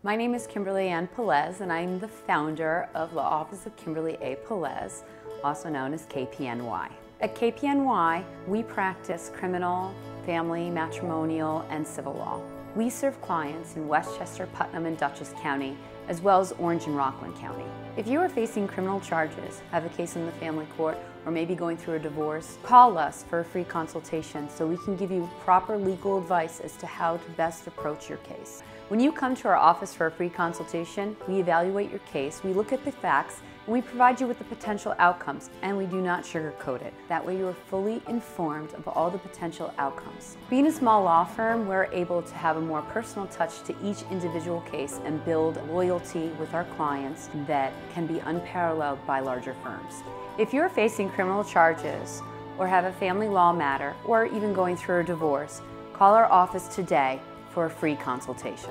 My name is Kimberly Pelesz, and I'm the founder of the Office of Kimberly A. Pelesz, also known as KPNY. At KPNY, we practice criminal, family, matrimonial, and civil law. We serve clients in Westchester, Putnam, and Dutchess County, as well as Orange and Rockland County. If you are facing criminal charges, have a case in the family court, or maybe going through a divorce, call us for a free consultation so we can give you proper legal advice as to how to best approach your case. When you come to our office for a free consultation, we evaluate your case, we look at the facts, and we provide you with the potential outcomes, and we do not sugarcoat it. That way you are fully informed of all the potential outcomes. Being a small law firm, we're able to have a more personal touch to each individual case and build loyalty with our clients that can be unparalleled by larger firms. If you're facing criminal charges, or have a family law matter, or even going through a divorce, call our office today for a free consultation.